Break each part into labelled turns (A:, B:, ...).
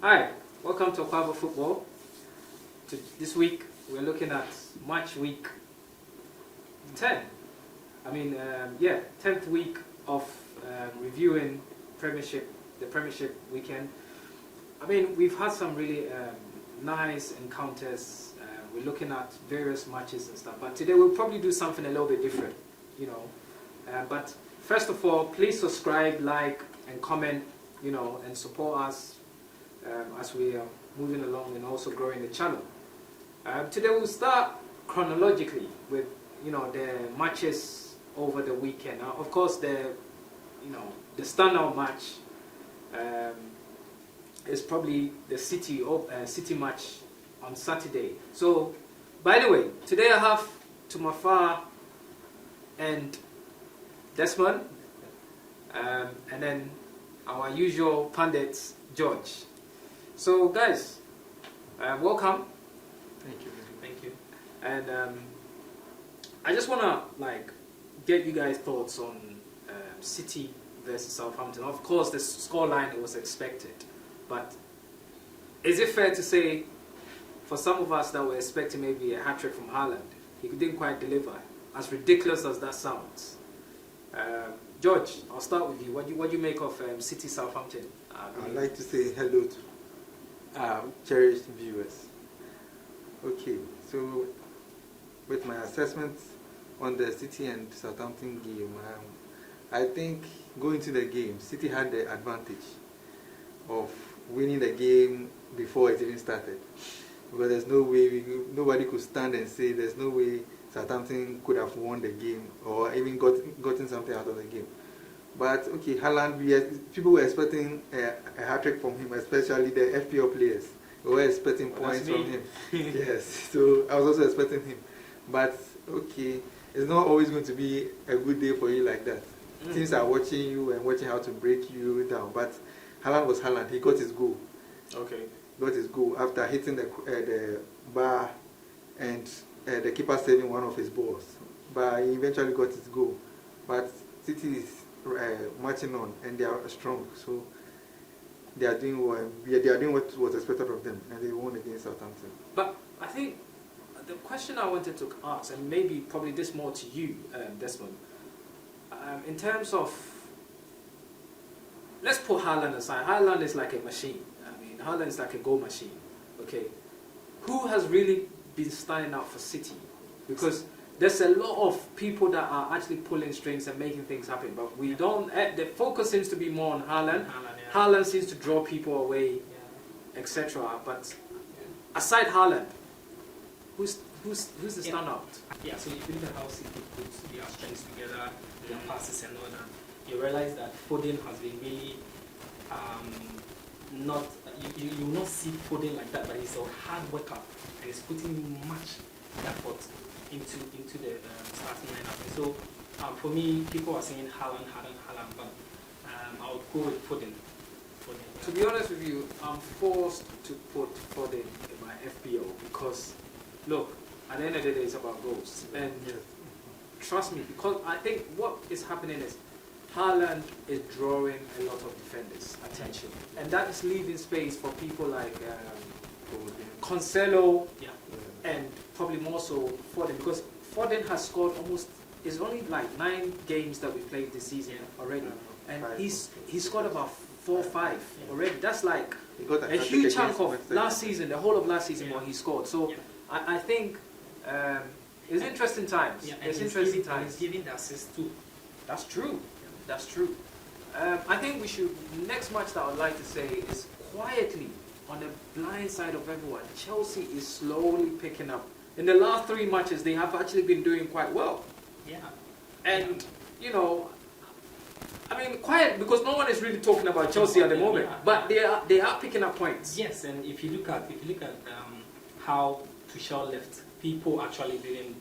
A: Hi, welcome to Akwaaba Football. This week we're looking at match week 10. 10th week of reviewing the Premiership weekend. I mean, we've had some really nice encounters. We're looking at various matches and stuff, but today we'll probably do something a little bit different, you know. But first of all, please subscribe, like, and comment, you know, and support us as we are moving along and also growing the channel. Today we'll start chronologically with, you know, the matches over the weekend. Now, of course, the standout match is probably the City match on Saturday. So, by the way, today I have to my far and Desmond, and then our usual pundits, George. So, guys, welcome.
B: Thank you.
A: Thank you. And I just wanna get you guys' thoughts on City versus Southampton. Of course, the scoreline was expected, but is it fair to say, for some of us that were expecting maybe a hat-trick from Haaland, he didn't quite deliver? As ridiculous as that sounds. George, I'll start with you. What do you make of City Southampton?
B: I'd like to say hello to cherished viewers. Okay, so with my assessment on the City and Southampton game, I think going to the game, City had the advantage of winning the game before it even started. Because there's no way, nobody could stand and say there's no way Southampton could have won the game or even gotten something out of the game. But okay, Haaland, people were expecting a hat-trick from him, especially the FPL players. We were expecting points from him. Yes, so I was also expecting him. But okay, it's not always going to be a good day for you like that. Teams are watching you and watching how to break you down. But Haaland was Haaland. He got his goal.
A: Okay.
B: Got his goal after hitting the bar and the keeper saving one of his balls. But he eventually got his goal. But City is marching on and they are strong. So they are doing well. They are doing what was expected of them, and they won against Southampton.
A: But I think the question I wanted to ask, and maybe probably this more to you, Desmond, in terms of, let's put Haaland aside. Haaland is like a machine. I mean, Haaland is like a goal machine. Okay, who has really been standing out for City? Because there's a lot of people that are actually pulling strings and making things happen, but we don't. The focus seems to be more on Haaland. Haaland seems to draw people away, etc. But aside Haaland, who's the standout?
C: Yeah, so if you look at how City puts their strengths together, their passes and all that, you realize that Foden has been really not. You will not see Foden like that, but he's a hard worker and he's putting much effort into the starting lineup. And so for me, people are saying Haaland, but I would go with Foden.
A: To be honest with you, I'm forced to put Foden in my FPO because, look, at the end of the day, it's about goals. And trust me, because I think what is happening is Haaland is drawing a lot of defenders' attention. And that is leaving space for people like Cancelo and probably more so Foden. Because Foden has scored it's only like 9 games that we played this season already. And he's scored about 4 or 5 already. That's like a huge chunk of last season, the whole of last season what he scored. So I think it's interesting times.
C: Yeah,
A: it's interesting times.
C: He's giving the assist too.
A: That's true. That's true. I think next match that I would like to say is quietly on the blind side of everyone. Chelsea is slowly picking up. In the last 3 matches, they have actually been doing quite well.
C: Yeah.
A: And, you know, I mean, quiet because no one is really talking about Chelsea at the moment, but they are picking up points.
C: Yes, and if you look at how Tuchel left, people actually didn't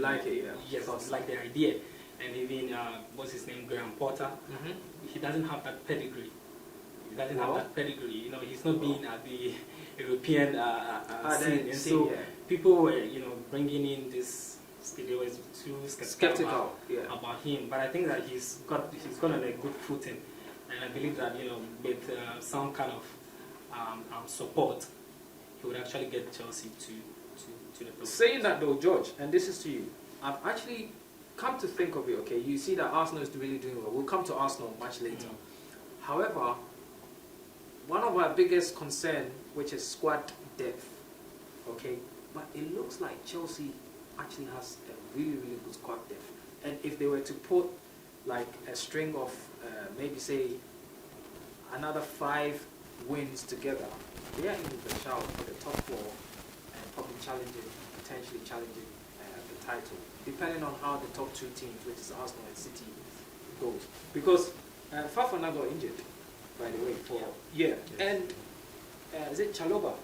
A: like it. Yeah.
C: Yes, like the idea, and even what's his name, Graham Potter. He doesn't have that pedigree. He doesn't have that pedigree. You know, he's not been at the European scene, and so people were bringing in this. They were too skeptical about him, but I think that he's gone on a good footing, and I believe that with some kind of support, he would actually get Chelsea to the top.
A: Saying that though, George, and this is to you, I've actually come to think of it, okay, you see that Arsenal is really doing well. We'll come to Arsenal much later. However, one of our biggest concern, which is squad depth, okay, but it looks like Chelsea actually has a really, really good squad depth. And if they were to put like a string of maybe say another 5 wins together, they are in the shout for the top 4 and probably potentially challenging the title, depending on how the top 2 teams, which is Arsenal and City, goes. Because Fafana got injured, by the way, and is it Chaloba?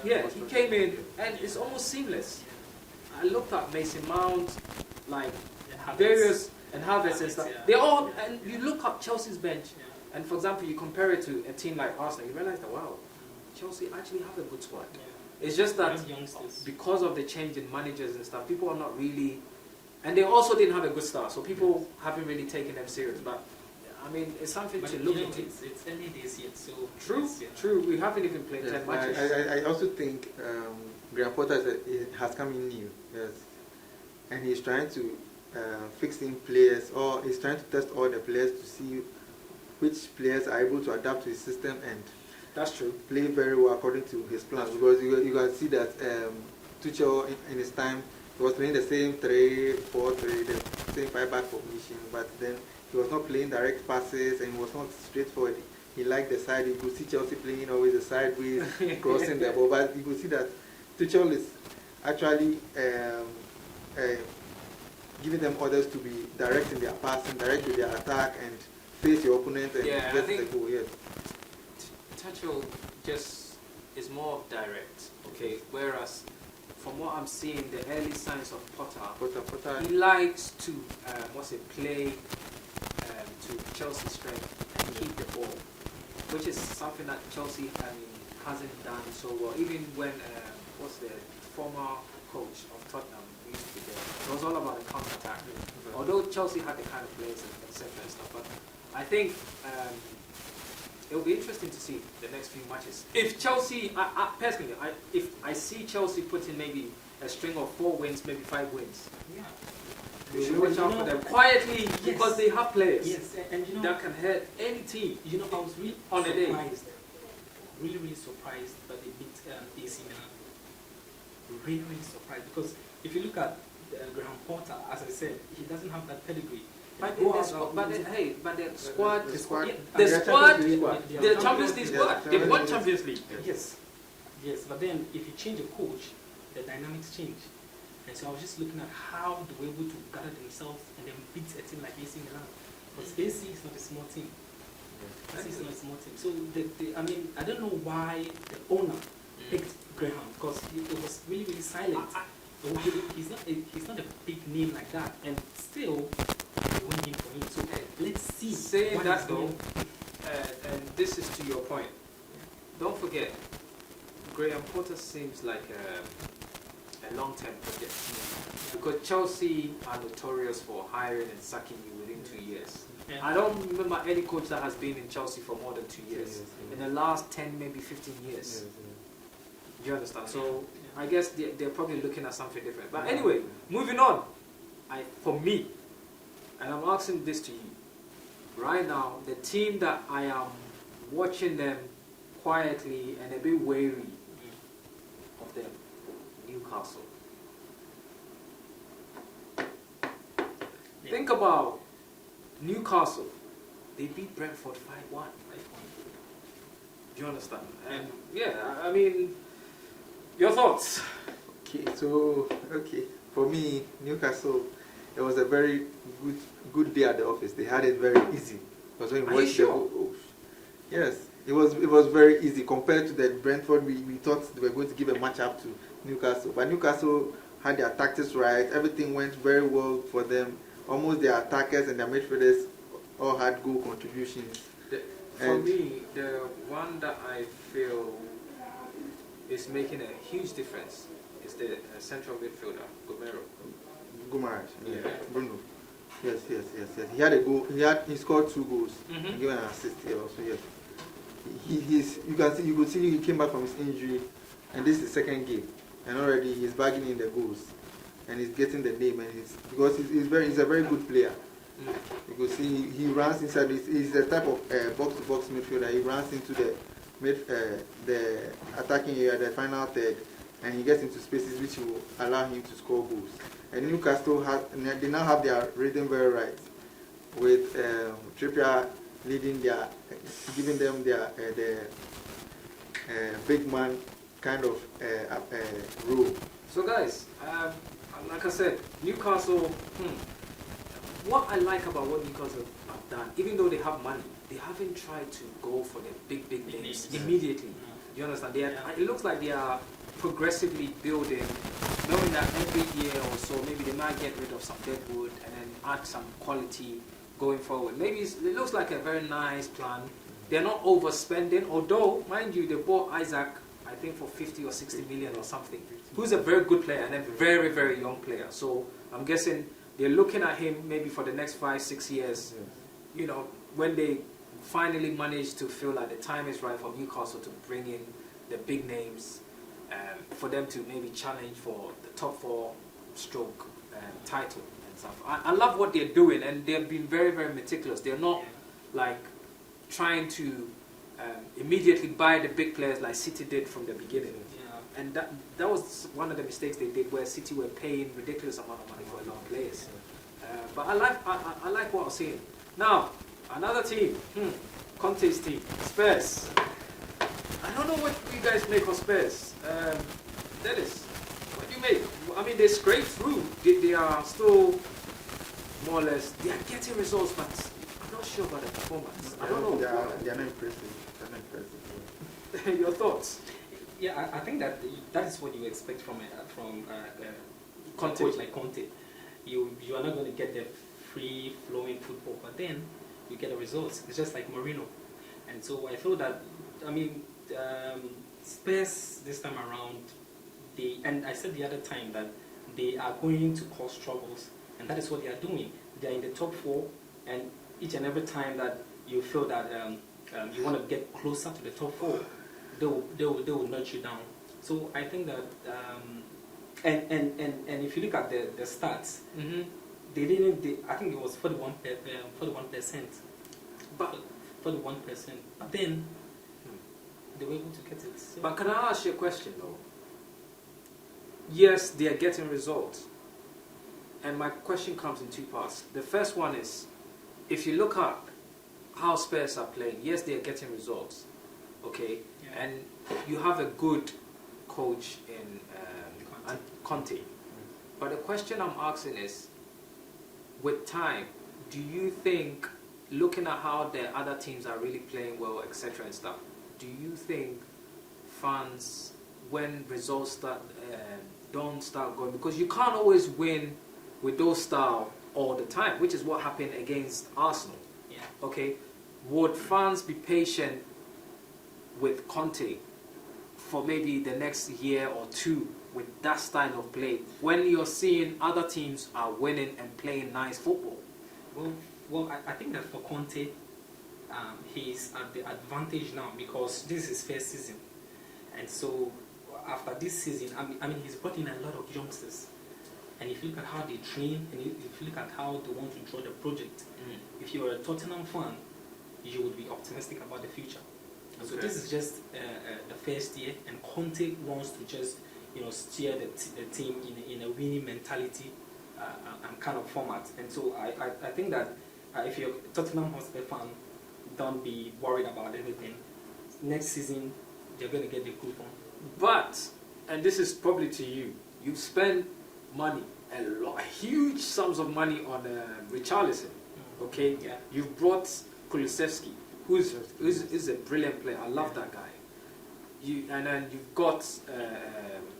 A: Yeah, he came in and it's almost seamless. I looked at Mason Mount, like various and Havertz and stuff. They all, and you look up Chelsea's bench, and for example, you compare it to a team like Arsenal, you realize that wow, Chelsea actually have a good squad. It's just that because of the change in managers and stuff, people are not really, and they also didn't have a good start, so people haven't really taken them serious. But I mean, it's something to look into.
C: It's early days yet, so
A: True. We haven't even played 10 matches.
B: I also think Graham Potter has come in new, yes, and he's trying to fix in players, or he's trying to test all the players to see which players are able to adapt to his system and
A: that's true.
B: Play very well according to his plans. Because you can see that Tuchel in his time, he was playing the same 3-4-3, the same 5-back formation, but then he was not playing direct passes and he was not straightforward. He liked the side. You could see Chelsea playing always the sideways, crossing the ball, but you could see that Tuchel is actually giving them orders to be direct in their passing, direct with their attack, and face your opponent and get the goal. Yes.
A: Tuchel just is more direct, okay. Whereas, from what I'm seeing, the early signs of Potter, he likes to play to Chelsea's strength and keep the ball, which is something that Chelsea hasn't done so well. Even when the former coach of Tottenham used to be there, it was all about the counter attack. Although Chelsea had the kind of players etc. and stuff, but I think. It will be interesting to see the next few matches. If Chelsea, personally, if I see Chelsea putting maybe a string of 4 wins, maybe 5 wins, we should watch out for them quietly because they have players
C: and
A: that can hurt any team.
C: I was really
A: on the day.
C: Really surprised that they beat AC Milan. Really surprised, because if you look at Graham Potter, as I said, he doesn't have that pedigree. But the squad, the Champions League squad, they won Champions League. Yes, but then if you change a coach, the dynamics change. And so I was just looking at how they were able to gather themselves and then beat a team like AC Milan. Because AC is not a small team. AC is not a small team. So, I don't know why the owner picked Graham, because it was really silent. He's not a big name like that. And still, win him for him. So let's see.
A: Saying that though, and this is to your point. Don't forget, Graham Potter seems like a long-term project, because Chelsea are notorious for hiring and sacking you within 2 years. I don't remember any coach that has been in Chelsea for more than 2 years. In the last 10, maybe 15 years. Do you understand? So I guess they're probably looking at something different. But anyway, moving on. For me, and I'm asking this to you, right now, the team that I am watching them quietly and a bit wary of them, Newcastle. Think about Newcastle. They beat Brentford 5-1. Do you understand? And I mean, your thoughts?
B: Okay, for me, Newcastle, it was a very good day at the office. They had it very easy. Because when
A: Are you sure?
B: Yes, it was very easy compared to the Brentford. We thought they were going to give a match up to Newcastle, but Newcastle had their tactics right. Everything went very well for them. Almost their attackers and their midfielders all had goal contributions.
A: For me, the one that I feel is making a huge difference is the central midfielder,
B: Gumaraj, Bruno. Yes. He had a goal. He scored 2 goals. Given an assist here also. Yes. you could see he came back from his injury, and this is the second game, and already he's bagging in the goals, and he's getting the name, and because he's a very good player. You could see he runs inside. He's the type of box-to-box midfielder. He runs into the attacking area, the final third, and he gets into spaces which will allow him to score goals. And Newcastle they now have their rhythm very right, with Trippier leading giving them the big man kind of role.
A: So guys, like I said, Newcastle. What I like about what Newcastle have done, even though they have money, they haven't tried to go for the big names immediately. You understand? It looks like they are progressively building, knowing that every year or so, maybe they might get rid of some deadwood and then add some quality going forward. Maybe it looks like a very nice plan. They're not overspending, although, mind you, they bought Isaac, I think, for 50 or 60 million or something, who's a very good player and a very, very young player. So I'm guessing they're looking at him maybe for the next 5-6 years, you know, when they finally manage to feel like the time is right for Newcastle to bring in the big names, for them to maybe challenge for the top 4 stroke title and stuff. I love what they're doing, and they've been very, very meticulous. They're not like trying to immediately buy the big players like City did from the beginning. And that was one of the mistakes they did, where City were paying ridiculous amount of money for a lot of players. But I like what I'm seeing. Now, another team, Conte's team, Spurs. I don't know what you guys make of Spurs. Dennis, what do you make? I mean, they scraped through. They are still more or less, they are getting results, but I'm not sure about the performance. I don't know.
B: They are not impressive.
A: Your thoughts?
C: Yeah, I think that is what you expect from a coach like Conte. You are not going to get the free-flowing football, but then you get the results. It's just like Mourinho. And so I feel that, I mean, Spurs this time around, and I said the other time that they are going to cause troubles, and that is what they are doing. They are in the top 4, and each and every time that you feel that you want to get closer to the top 4, they will nudge you down. So I think that, and if you look at the stats, they didn't. I think it was 41%, but 41%. But then they were able to get it. So.
A: But can I ask you a question though? Yes, they are getting results, and my question comes in 2 parts. The first one is, if you look at how Spurs are playing, yes, they are getting results. Okay, and you have a good coach in Conte. But the question I'm asking is, with time, do you think, looking at how the other teams are really playing well, etc. and stuff, do you think fans, when results don't start going, because you can't always win with those style all the time, which is what happened against Arsenal. Okay, would fans be patient with Conte for maybe the next year or 2 with that style of play, when you're seeing other teams are winning and playing nice football?
C: Well, I think that for Conte, he's at the advantage now because this is his first season, and so after this season, I mean, he's brought in a lot of youngsters, and if you look at how they train, and if you look at how they want to draw the project, if you're a Tottenham fan, you would be optimistic about the future. So this is just the first year, and Conte wants to just steer the team in a winning mentality and kind of format. And so I think that if you're a Tottenham Hotspur fan, don't be worried about anything. Next season, they're going to get the group on.
A: But, and this is probably to you, you've spent money, huge sums of money on Richarlison. Okay, you've brought Kulusevski, who's a brilliant player. I love that guy. And then you've got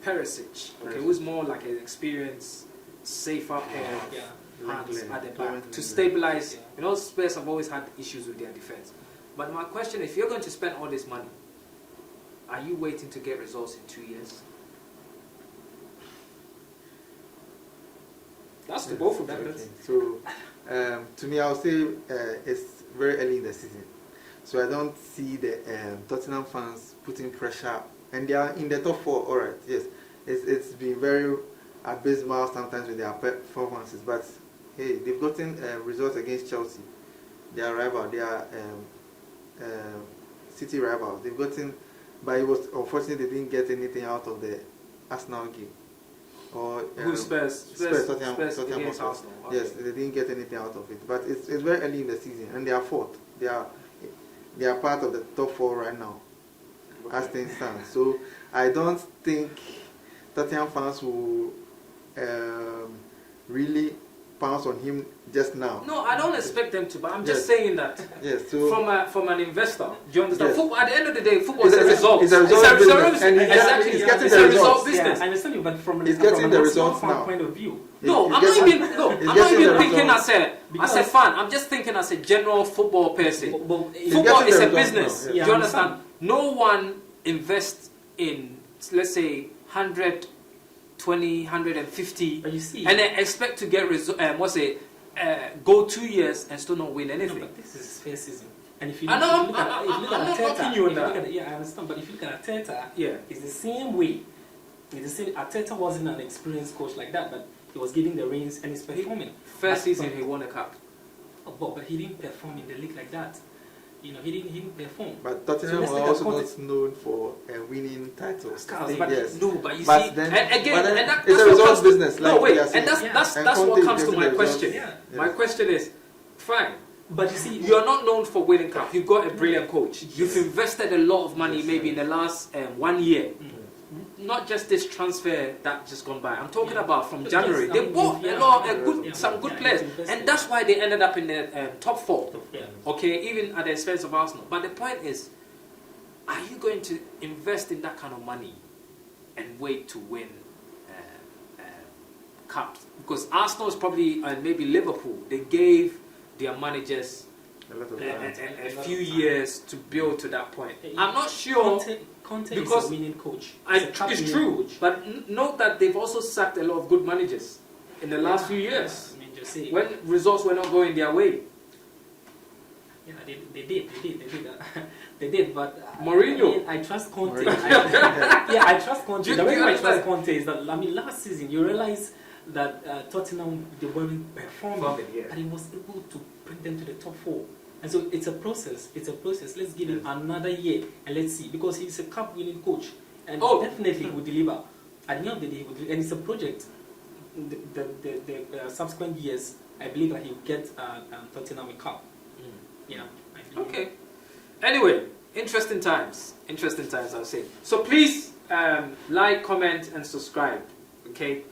A: Perisic, who's more like an experienced, safer pair of hands at the back to stabilize. Spurs have always had issues with their defense. But my question, if you're going to spend all this money, are you waiting to get results in 2 years? That's to both of them.
B: So, to me, I would say it's very early in the season. So I don't see the Tottenham fans putting pressure, and they are in the top 4. All right, yes, it's been very abysmal sometimes with their performances, but hey, they've gotten results against Chelsea, their rival, their City rivals. They've gotten, but it was unfortunately they didn't get anything out of the Arsenal game. Or
A: Spurs
B: Tottenham
A: against Arsenal. Okay.
B: Yes, they didn't get anything out of it. But it's very early in the season, and they are fourth. They are part of the top 4 right now, as things stand. So I don't think Tottenham fans will really pounce on him just now.
A: No, I don't expect them to, but I'm just saying that.
B: Yes, so
A: from an investor, do you understand?
B: Yes.
A: Football, at the end of the day, football is a result.
B: It's a result business. And
A: exactly.
B: he's getting
A: It's
B: the
A: a result
B: results.
A: business.
C: Yeah, I understand you, but from
B: He's
C: an
B: getting the
C: Arsenal
B: results
C: fan
B: now.
C: point of view.
A: No,
B: He's
A: I'm not
B: getting-
A: even. No,
B: he's
A: I'm not
B: getting
A: even
B: the
A: thinking
B: results.
A: as a fan. I'm just thinking as a general football person.
C: But
A: Football
B: getting
A: is
B: the
A: a
B: results
A: business.
B: now,
C: yeah.
A: Do you understand? No one invests in, let's say, 120, 150,
C: But you see,
A: and then expect to get go 2 years and still not win
C: no,
A: anything.
C: but this is his first season. And if you
A: I
C: look,
A: know,
C: if you look at
A: I'm not
C: Arteta,
A: knocking you on
C: if you look
A: that.
C: at, yeah, I understand. But if you look at Arteta,
A: Yeah.
C: it's the same way. It's the same. Arteta wasn't an experienced coach like that, but he was giving the reins and he's performing.
A: First season he won a cup.
C: But he didn't perform in the league like that. You know, he didn't perform.
B: But Tottenham
C: let's
B: are
C: look at
B: also
C: Conte.
B: not known for winning titles.
C: Scars,
A: But
B: Yes.
A: no, but you
B: But
A: see,
B: then-
A: and again,
B: but then
A: and
B: it's
A: that's
B: a
A: what
B: results
A: comes
B: business,
A: To,
B: like
A: no, wait,
B: we are
A: and
B: saying.
A: that's
C: Yeah.
A: that's
B: And
A: that's what
B: Conte
A: comes to
B: getting
A: my
B: the
A: question.
B: results.
C: Yeah.
A: My question is, fine.
C: But you see,
A: You're not known for winning cup. You've got a brilliant coach. You've invested a lot of money, maybe in the last 1 year. Not just this transfer that just gone by. I'm talking about from
C: Yes,
A: January.
C: I
A: They
C: mean,
A: bought
C: yeah,
A: a lot,
C: yeah,
A: some good
C: yeah,
A: players,
C: invested.
A: and that's why they ended up in the top 4.
C: yeah.
A: Okay, even at the expense of Arsenal. But the point is, are you going to invest in that kind of money and wait to win cups? Because Arsenal is probably, and maybe Liverpool, they gave their managers
B: A lot of
A: a few years to build to that point. I'm not sure.
C: Conte
A: because
C: is a winning coach. He's a cup
A: It's
C: winning
A: true,
C: coach.
A: but note that they've also sacked a lot of good managers in the last few years
C: I mean, just say,
A: when results were not going their way.
C: yeah, they did. They did, but
A: Mourinho.
C: I mean, I trust Conte.
B: Mourinho.
C: I trust Conte.
A: Do
C: The
A: you
C: reason I
A: understand?
C: trust Conte is that, I mean, last season you realize that Tottenham, they weren't performing,
A: Yeah.
C: but he was able to bring them to the top 4. And so it's a process. Let's give him another year and let's see, because he's a cup-winning coach and definitely he will deliver. At the end of the day, he will deliver. And it's a project. The subsequent years, I believe that he will get Tottenham a cup. Yeah. I believe.
A: Okay. Anyway, interesting times. I'll say. So please like, comment, and subscribe. Okay.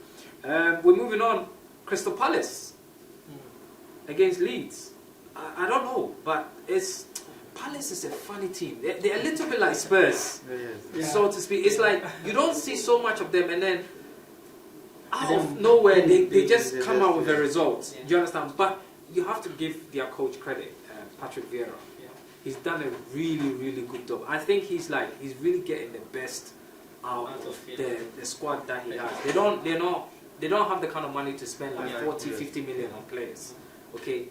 A: We're moving on. Crystal Palace against Leeds. I don't know, but Palace is a funny team. They're a little bit like Spurs, so to speak. It's like you don't see so much of them, and then out of nowhere they just come out with a result.
C: Yeah.
A: Do you understand? But you have to give their coach credit, Patrick Vieira.
C: Yeah.
A: He's done a really, really good job. I think he's really getting the best out of the squad that he has. They don't have the kind of money to spend like 40, 50 million on players. Okay.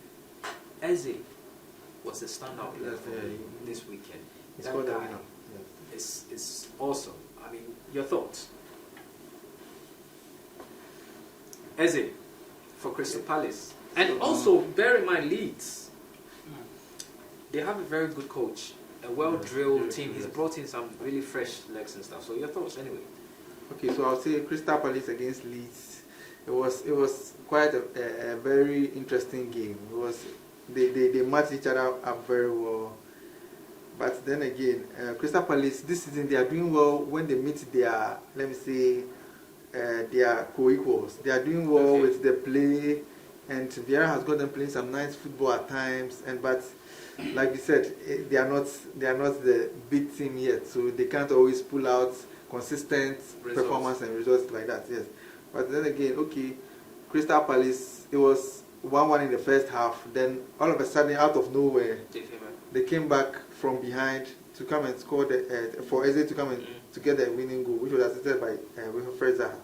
A: Eze was a standout player for me this weekend. That guy is awesome. I mean, your thoughts? Eze for Crystal Palace. And also, bear in mind, Leeds, they have a very good coach, a well-drilled team. He's brought in some really fresh legs and stuff. So your thoughts anyway?
B: Okay, so I'll say Crystal Palace against Leeds. It was quite a very interesting game. They matched each other up very well. But then again, Crystal Palace this season they are doing well when they meet their, let me say, their co-equals. They are doing well with the play, and Vieira has got them playing some nice football at times. But like you said, they are not the big team yet, so they can't always pull out consistent performance and results like that. Yes, but then again, okay, Crystal Palace, it was 1-1 in the first half. Then all of a sudden, out of nowhere, they came back from behind to come and score for Eze to come and to get the winning goal, which was assisted by Wilfred Zaha.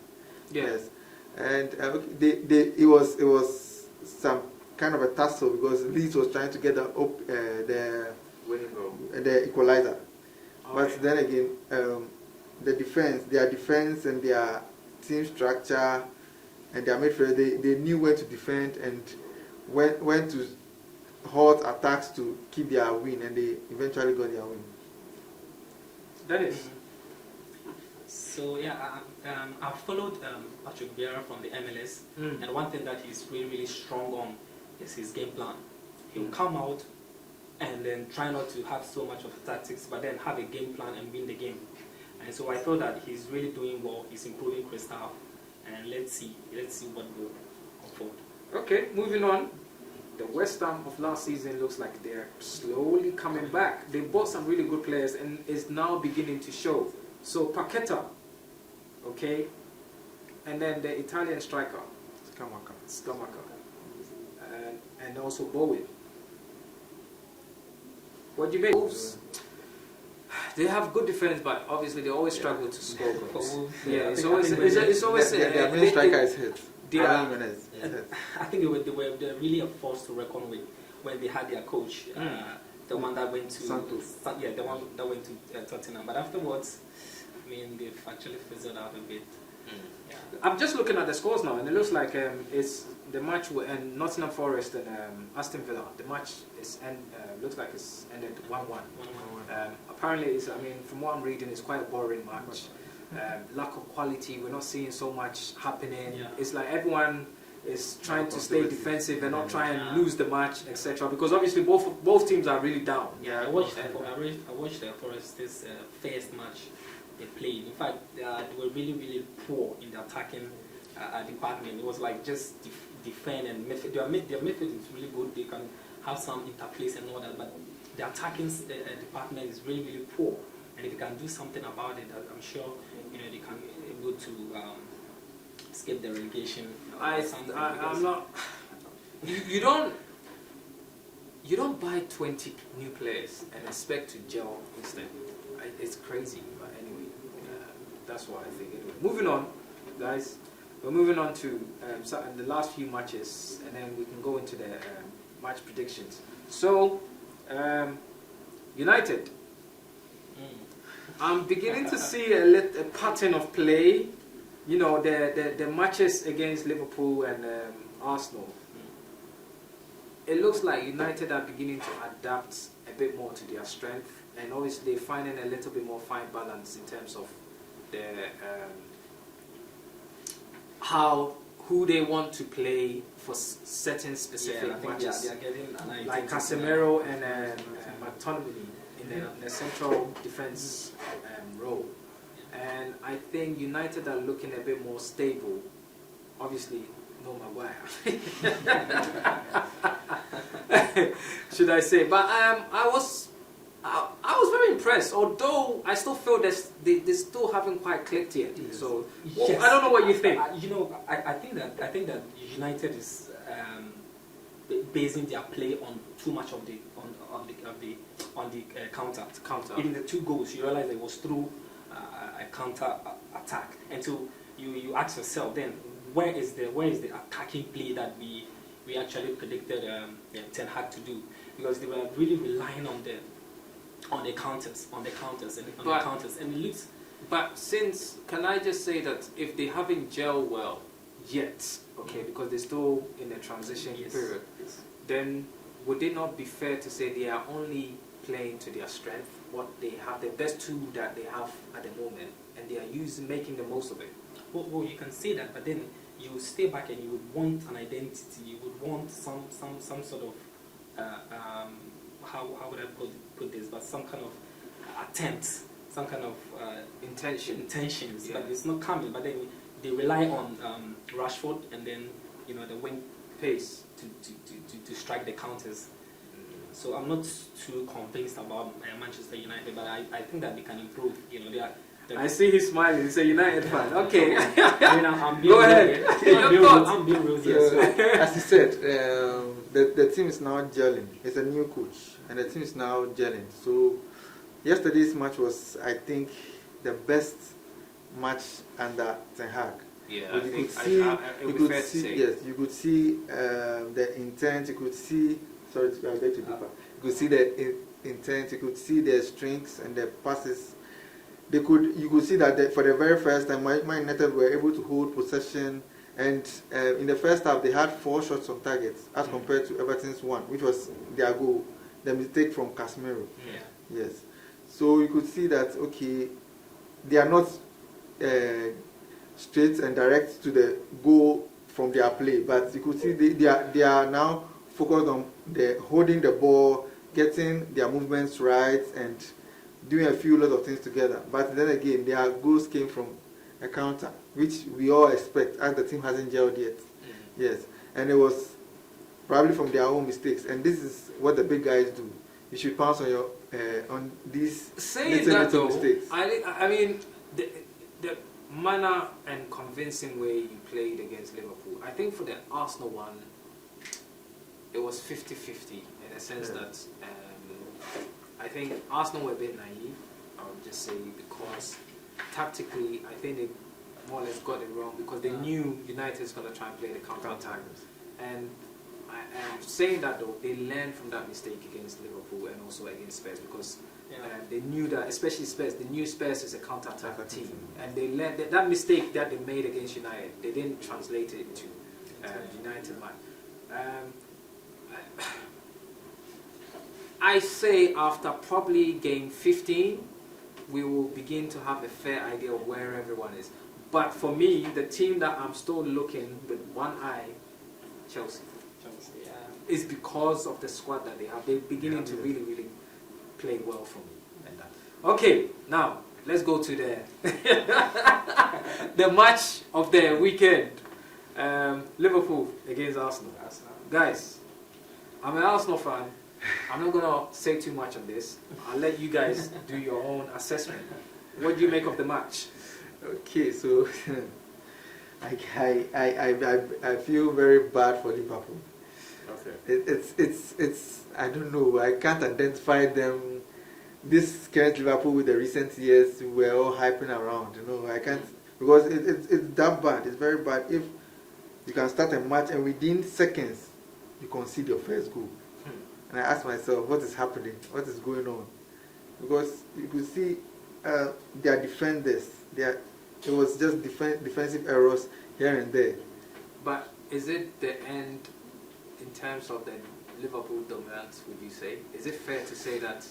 B: Yes, and it was some kind of a tussle because Leeds was trying to get the
A: winning goal.
B: The equalizer.
A: Okay.
B: But then again, the defense, their defense and their team structure and their midfield, they knew when to defend and when to halt attacks to keep their win, and they eventually got their win.
A: Dennis.
C: So yeah, I've followed Patrick Vieira from the MLS, and one thing that he's really, really strong on is his game plan. He'll come out and then try not to have so much of tactics, but then have a game plan and win the game. And so I feel that he's really doing well. He's improving Crystal, and let's see what will unfold.
A: Okay, moving on. The West Ham of last season looks like they're slowly coming back. They bought some really good players and is now beginning to show. So Paqueta, okay, and then the Italian striker Scamacca, and also Bowen. What do you make? Wolves, they have good defense, but obviously they always struggle to score goals. Yeah, it's always
B: their main striker is hit.
C: I think they were really a force to reckon with when they had their coach, the one that went to
B: Santos.
C: Yeah, the one that went to Tottenham. But afterwards, I mean, they've actually fizzled out a bit. Yeah.
A: I'm just looking at the scores now, and it looks like it's the match and Nottingham Forest and Aston Villa. The match looks like it's ended 1-1. Apparently, from what I'm reading, it's quite a boring match. Lack of quality. We're not seeing so much happening. Yeah. It's like everyone is trying to stay defensive and not try and lose the match, etc. Because obviously both teams are really down.
C: Yeah, I watched the Forest this first match they played. In fact, they were really, really poor in the attacking department. It was like just defend and midfield. Their midfield is really good. They can have some interplays and all that, but the attacking department is really, really poor. And if they can do something about it, I'm sure they can be able to escape the relegation. I'm not. You don't buy 20 new players and expect to gel instantly. It's crazy, but anyway, that's what I think. Anyway, moving on, guys. We're moving on to the last few matches, and then we can go into the match predictions. So, United. I'm beginning to see a pattern of play. The matches against Liverpool and Arsenal. It looks like United are beginning to adapt a bit more to their strength, and obviously they're finding a little bit more fine balance in terms of who they want to play for certain specific matches. They are getting
A: like Casemiro and McTominay in the central defense role. And I think United are looking a bit more stable. Obviously, no Maguire. Should I say? But I was very impressed. Although I still feel that they still haven't quite clicked yet. Yes. So yes. I don't know what you think.
C: I think that United is basing their play on too much of the counter. Even the 2 goals, you realize it was through a counter attack, and so you ask yourself then, where is the attacking play that we actually predicted Ten Hag to do, because they were really relying on the counters, and it looks.
A: But can I just say that if they haven't gelled well yet, okay, because they're still in the transition period, then would it not be fair to say they are only playing to their strength, what they have, the best tool that they have at the moment, and they are making the most of it?
C: Well, you can say that, but then you stay back and you would want an identity. You would want some sort of how would I put this? But some kind of attempt, some kind of intentions. Yeah. But it's not coming. But then they rely on Rashford and then the wing pace to strike the counters. So I'm not too convinced about Manchester United, but I think that they can improve.
A: I see he's smiling. He's a United fan. Okay.
C: Go ahead. I'm being real here.
B: So, as you said, the team is now gelling. It's a new coach, and the team is now gelling. So yesterday's match was, I think, the best match under Ten Hag.
A: Yeah,
B: you could see the intent. You could see. Sorry, I beg to differ. You could see the intense. You could see their strengths and their passes. You could see that for the very first time, Man United were able to hold possession, and in the first half they had 4 shots on target as compared to Everton's 1, which was their goal, the mistake from Casemiro.
C: Yeah.
B: Yes. So you could see that, okay, they are not straight and direct to the goal from their play, but you could see they are now focused on holding the ball, getting their movements right, and doing a few lot of things together. But then again, their goals came from a counter, which we all expect as the team hasn't gelled yet. Yes, and it was probably from their own mistakes. And this is what the big guys do. You should pounce on your on these little mistakes.
A: I mean, the manner and convincing way you played against Liverpool, I think for the Arsenal one, it was 50-50 in the sense that I think Arsenal were a bit naive, I would just say, because tactically, I think they more or less got it wrong because they knew United was going to try and play the counter-attack. And I'm saying that though, they learned from that mistake against Liverpool and also against Spurs because they knew that, especially Spurs, they knew Spurs is a counter-attack team. And they learned that mistake that they made against United, they didn't translate it into United match. I say after probably game 15, we will begin to have a fair idea of where everyone is. But for me, the team that I'm still looking with one eye, Chelsea, is because of the squad that they have. They're beginning to really, really play well for me. And okay, now let's go to the the match of the weekend. Liverpool against Arsenal. Guys, I'm an Arsenal fan. I'm not going to say too much on this. I'll let you guys do your own assessment. What do you make of the match?
B: Okay, so I feel very bad for Liverpool. Okay. It's I don't know. I can't identify them. This current Liverpool with the recent years we're all hyping around. You know, I can't because it's that bad. It's very bad. If you can start a match and within seconds you concede your first goal. And I asked myself, what is happening? What is going on? Because you could see their defenders. It was just defensive errors here and there.
A: But is it the end in terms of the Liverpool dominance, would you say? Is it fair to say that?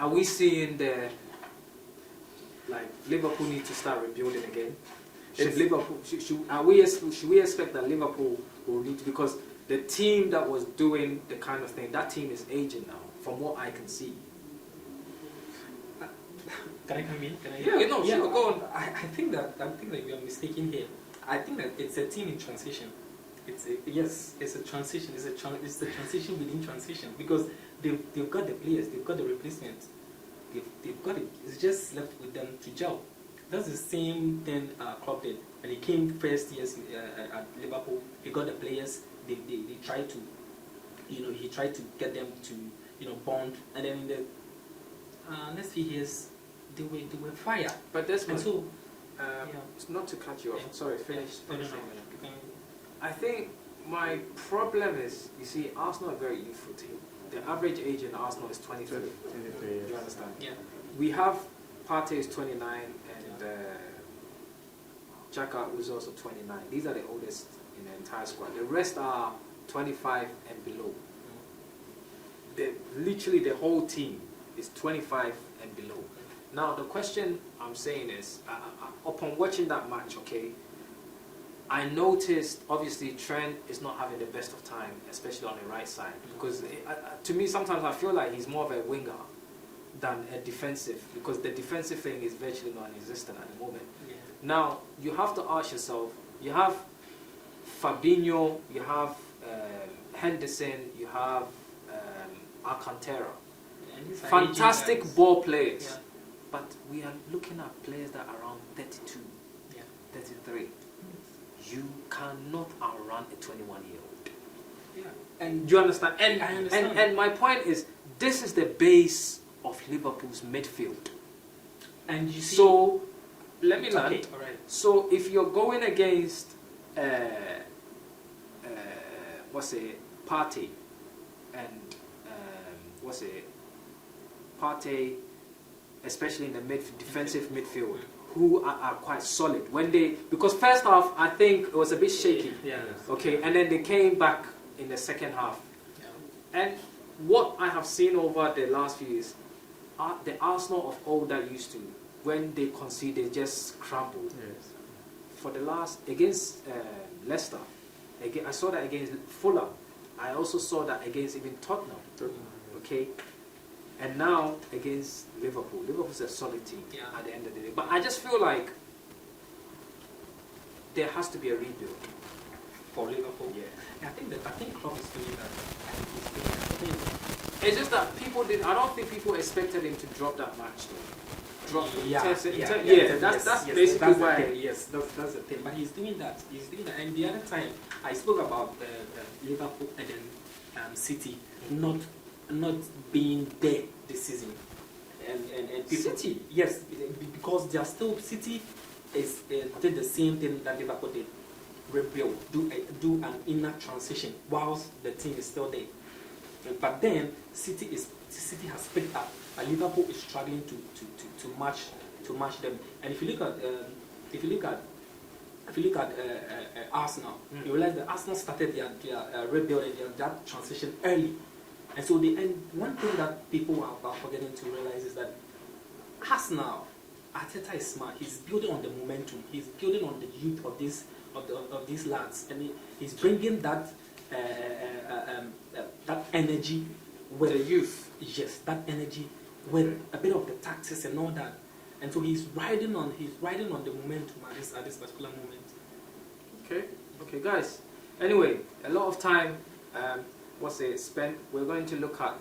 A: Are we seeing Liverpool need to start rebuilding again? Should we expect that Liverpool will need to, because the team that was doing the kind of thing, that team is aging now, from what I can see.
C: Can I come in?
A: Sure, go on.
C: I think that we are mistaken here. I think that it's a team in transition. It's a transition. It's the transition within transition because they've got the players, they've got the replacements, they've got it. It's just left with them to gel. That's the same thing Klopp did when he came first years at Liverpool. He got the players. They tried to, he tried to get them to, bond, and then in the next few years, they were fire.
A: But that's
C: so,
A: not to cut you off. Sorry, finish.
C: No.
A: I think my problem is, you see, Arsenal are a very youthful team. The average age in Arsenal is 23.
B: 23 years.
A: Do you understand?
C: Yeah.
A: We have Partey is 29 and Xhaka who's also 29. These are the oldest in the entire squad. The rest are 25 and below. Literally the whole team is 25 and below. Now the question I'm saying is, upon watching that match, okay, I noticed obviously Trent is not having the best of time, especially on the right side, because to me sometimes I feel like he's more of a winger than a defensive, because the defensive thing is virtually non-existent at the moment.
C: Yeah.
A: Now you have to ask yourself, you have Fabinho, you have Henderson, you have Alcantara, fantastic ball players,
C: yeah.
A: But we are looking at players that are around 32, 33. You cannot outrun a 21-year-old.
C: Yeah.
A: And do you understand? And
C: I understand.
A: And my point is, this is the base of Liverpool's midfield. And you see, so let me land.
C: Okay, all right.
A: So if you're going against Partey and Partey, especially in the defensive midfield, who are quite solid. Because first half, I think it was a bit shaky.
C: Yeah.
A: Okay, and then they came back in the second half.
C: Yeah.
A: And what I have seen over the last few years, the Arsenal of old that used to, when they concede, they just crumble.
B: Yes.
A: For the last, against Leicester, I saw that against Fulham. I also saw that against even Tottenham. Okay, and now against Liverpool. Liverpool's a solid team at the end of the day. But I just feel like there has to be a rebuild
C: For Liverpool.
A: Yeah.
C: I think Klopp is doing that. He's doing that.
A: It's just that I don't think people expected him to drop that much though. That's basically why.
C: Yes, that's the thing. But he's doing that. And the other time, I spoke about the Liverpool and then City not being there this season. And
A: City?
C: Yes, because they are still, City did the same thing that Liverpool did. Rebuild, do an inner transition whilst the team is still there. But then City has picked up. Liverpool is struggling to match them. And if you look at Arsenal, you realize that Arsenal started their rebuilding, their transition early. And so one thing that people are forgetting to realize is that Arsenal, Arteta is smart. He's building on the momentum. He's building on the youth of these lads, and he's bringing that that energy with
A: the youth.
C: Yes, that energy with a bit of the tactics and all that, and so he's riding on the momentum at this particular moment.
A: Okay, guys. Anyway, a lot of time spent. We're going to look at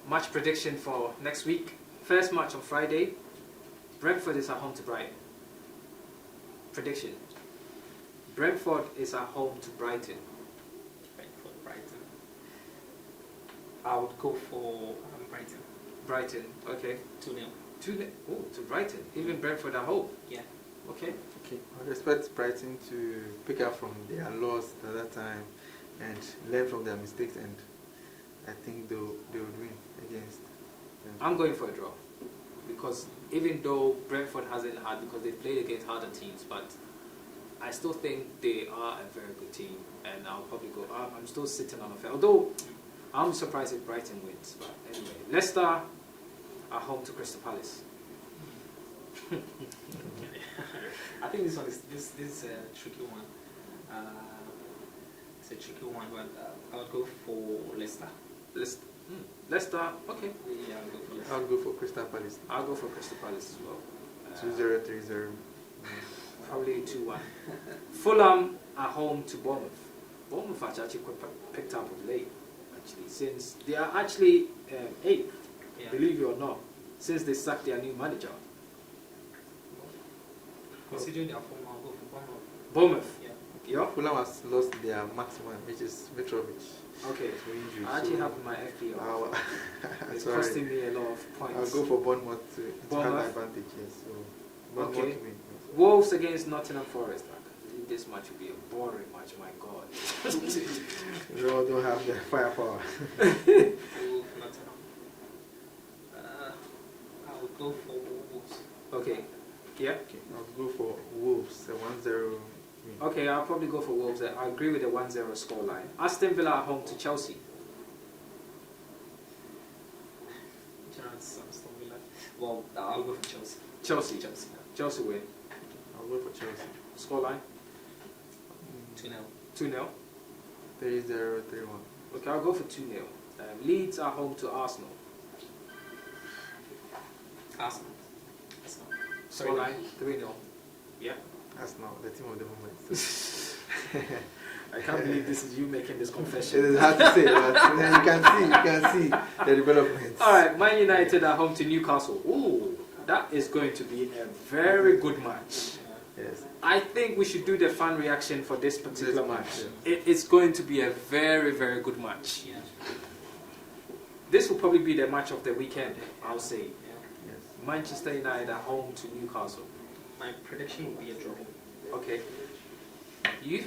A: match prediction for next week. First match on Friday. Brentford is at home to Brighton. Prediction. Brentford is at home to Brighton.
C: Brighton. I would go for Brighton.
A: Brighton, okay.
C: 2-0.
A: 2-0. Oh, to Brighton. Even Brentford at home.
C: Yeah.
A: Okay.
B: I would expect Brighton to pick up from their loss at that time and learn from their mistakes, and I think they would win against them.
A: I'm going for a draw. Because even though Brentford hasn't had, because they've played against harder teams, but I still think they are a very good team, and I'll probably go. I'm still sitting on a fair. Although I'm surprised if Brighton wins. But anyway, Leicester are home to Crystal Palace.
C: I think this one is a tricky one. It's a tricky one, but I would go for Leicester.
A: Leicester, okay.
C: Yeah, I'll go for Leicester.
B: I'll go for Crystal Palace.
A: I'll go for Crystal Palace as well.
B: 2-0, 3-0.
A: Probably 2-1. Fulham are home to Bournemouth. Bournemouth actually picked up of late, actually, since they are actually 8th, believe it or not, since they sacked their new manager.
C: Considering their form, I'll go for Bournemouth.
A: Bournemouth?
B: Yeah. Fulham has lost their maximum, which is Mitrovic.
A: Okay.
B: Injury,
A: I actually have my FPL. It's costing me a lot of points.
B: I'll go for Bournemouth to have the advantage, yes. So Bournemouth to win.
A: Wolves against Nottingham Forest. This match will be a boring match, my God.
B: We all don't have the firepower.
C: I would go for Wolves.
A: Okay. Yeah?
B: Okay. I'll go for Wolves, a 1-0 win.
A: Okay, I'll probably go for Wolves. I agree with the 1-0 scoreline. Aston Villa at home to Chelsea.
C: Aston Villa. Well, I'll go for Chelsea.
A: Chelsea win.
B: I'll go for Chelsea.
A: Scoreline?
C: 2-0.
A: 2-0.
B: 3-0, 3-1.
A: Okay, I'll go for 2-0. Leeds are home to Arsenal.
C: Arsenal.
A: Scoreline? 3-0. Yeah.
B: Arsenal, the team of the moment.
A: I can't believe this is you making this confession.
B: It is hard to say, but you can see the development.
A: Alright, Man United are home to Newcastle. Ooh, that is going to be a very good match.
B: Yes.
A: I think we should do the fan reaction for this particular match.
B: Yeah.
A: It's going to be a very, very good match.
C: Yeah.
A: This will probably be the match of the weekend, I'll say.
C: Yeah.
B: Yes.
A: Manchester United are home to Newcastle.
C: My prediction will be a draw.
A: Okay. You?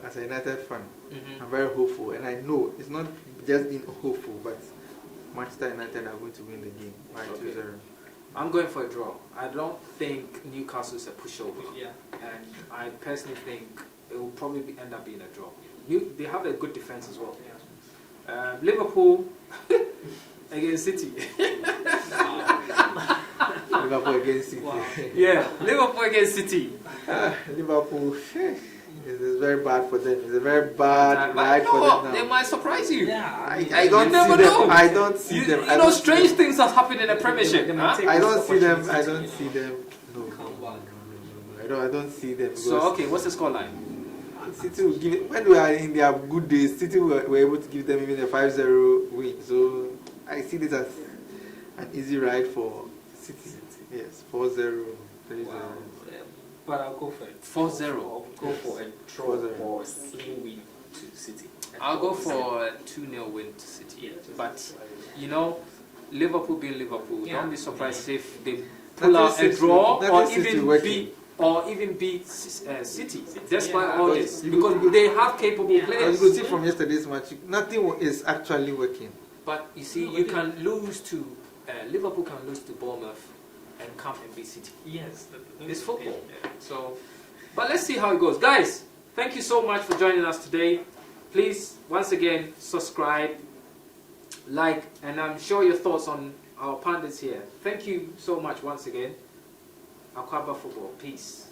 B: As a United fan,
A: Mm-hmm.
B: I'm very hopeful, and I know it's not just being hopeful, but Manchester United are going to win the game by 2-0.
A: I'm going for a draw. I don't think Newcastle's a pushover.
C: Yeah.
A: And I personally think it will probably end up being a draw. They have a good defense as well. Liverpool against City.
B: Liverpool against City.
C: Wow.
A: Yeah, Liverpool against City.
B: Liverpool, it's very bad for them. It's a very bad ride for them now.
A: They might surprise you.
C: Yeah.
B: I don't
A: never
B: see them.
A: know.
B: I don't see them.
A: You know, strange things have happened in the Premiership. Huh?
B: I don't see them. I don't see them. No. I don't see them.
A: So okay, what's the scoreline?
B: City will give it, when we are in their good days, City were able to give them even a 5-0 win. So I see this as an easy ride for City. Yes, 4-0, 3-0.
C: Wow. But I'll go for it.
A: 4-0.
C: I'll go for a draw or a slim win to City.
A: I'll go for a 2-0 win to City.
C: Yeah.
A: But you know, Liverpool being Liverpool,
C: Yeah.
A: don't be surprised if they pull out a draw or even beat City. Despite all this, because they have capable
B: As
A: players.
B: you could see from yesterday's match, nothing is actually working.
A: But you see, you can lose to Liverpool can lose to Bournemouth and come and beat City.
C: Yes.
A: It's football.
C: Yeah.
A: So, but let's see how it goes, guys. Thank you so much for joining us today. Please, once again, subscribe, like, and share your thoughts on our pundits here. Thank you so much once again. Akwaaba Football. Peace.